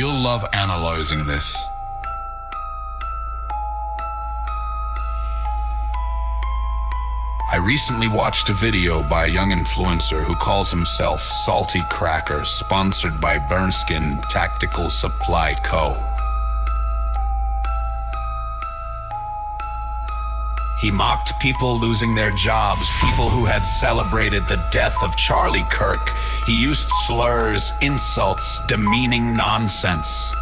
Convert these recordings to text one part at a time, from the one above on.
You'll love analyzing this. I recently watched a video by a young influencer who calls himself Salty Cracker, sponsored by Burnskin Tactical Supply Co. He mocked people losing their jobs, people who had celebrated the death of Charlie Kirk. He used slurs, insults, demeaning nonsense.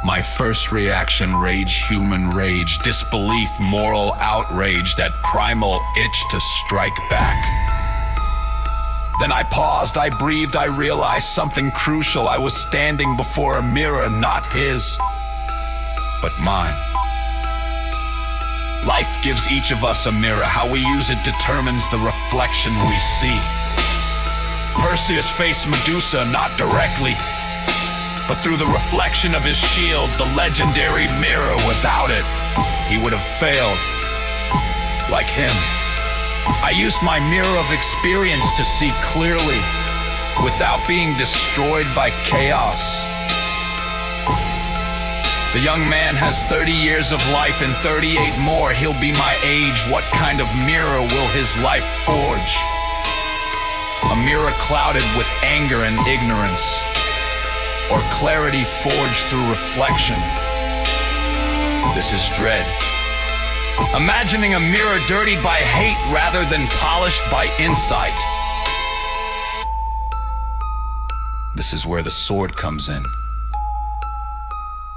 My first reaction, rage, human rage, disbelief, moral outrage, that primal itch to strike back. Then I paused, I breathed, I realized something crucial. I was standing before a mirror, not his, but mine. Life gives each of us a mirror. How we use it determines the reflection we see. Perseus faced Medusa not directly, but through the reflection of his shield, the legendary mirror. Without it, he would have failed. Like him, I used my mirror of experience to see clearly, without being destroyed by chaos. The young man has 30 years of life and 38 more. He'll be my age. What kind of mirror will his life forge? A mirror clouded with anger and ignorance, or clarity forged through reflection? This is dread. Imagining a mirror dirtied by hate rather than polished by insight. This is where the sword comes in.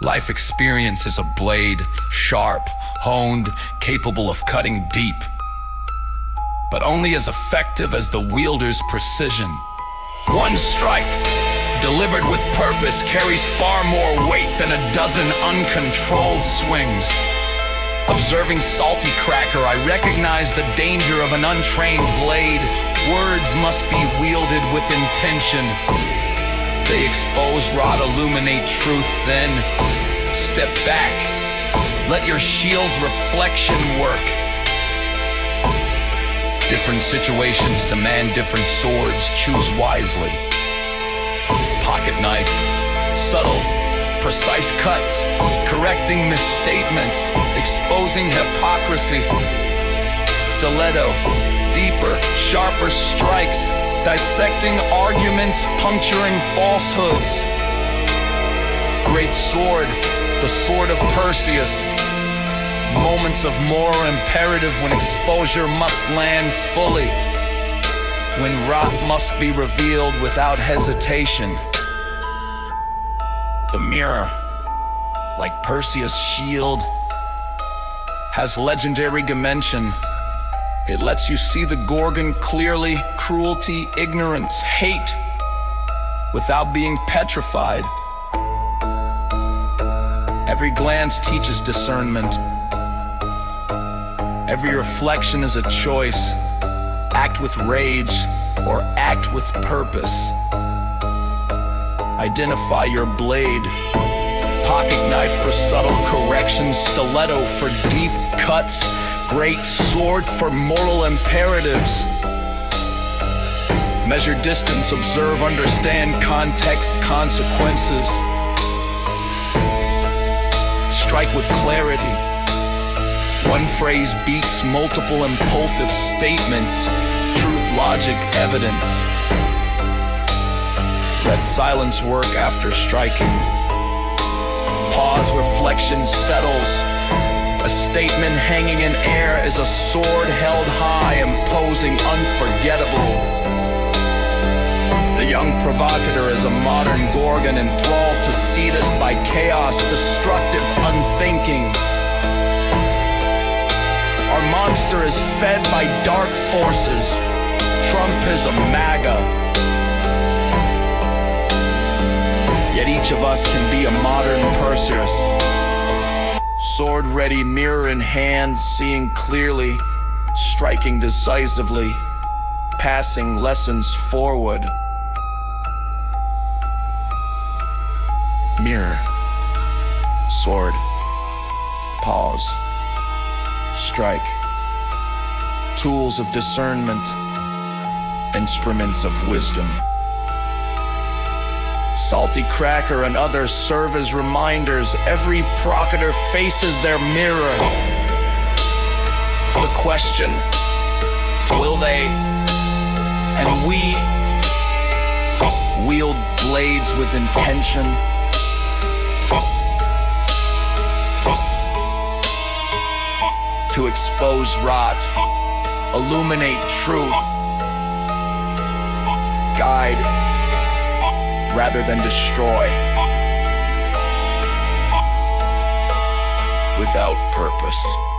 Life experience is a blade, sharp, honed, capable of cutting deep, but only as effective as the wielder's precision. One strike, delivered with purpose, carries far more weight than a dozen uncontrolled swings. Observing Salty Cracker, I recognize the danger of an untrained blade. Words must be wielded with intention. They expose rot, illuminate truth, then step back. Let your shield's reflection work. Different situations demand different swords. Choose wisely. Pocket knife, subtle, precise cuts, correcting misstatements, exposing hypocrisy. Stiletto, deeper, sharper strikes, dissecting arguments, puncturing falsehoods. Great sword, the sword of Perseus. Moments of moral imperative when exposure must land fully, when rot must be revealed without hesitation. The mirror, like Perseus' shield, has legendary dimension. It lets you see the Gorgon clearly, cruelty, ignorance, hate, without being petrified. Every glance teaches discernment. Every reflection is a choice. Act with rage or act with purpose. Identify your blade. Pocket knife for subtle corrections, stiletto for deep cuts, great sword for moral imperatives. Measure distance, observe, understand context, consequences. Strike with clarity. One phrase beats multiple impulsive statements. Truth, logic, evidence. Let silence work after striking. Pause, reflection settles. A statement hanging in air is a sword held high, imposing unforgettable. The young provocateur is a modern Gorgon, enthralled to seed us by chaos, destructive, unthinking. Our monster is fed by dark forces. Trump is a MAGA. Yet each of us can be a modern Perseus. Sword ready, mirror in hand, seeing clearly, striking decisively, passing lessons forward. Mirror, sword, pause, strike. Tools of discernment, instruments of wisdom. Salty cracker and others serve as reminders. Every proctor faces their mirror. The question, will they and we wield blades with intention? To expose rot, illuminate truth, guide rather than destroy, without purpose.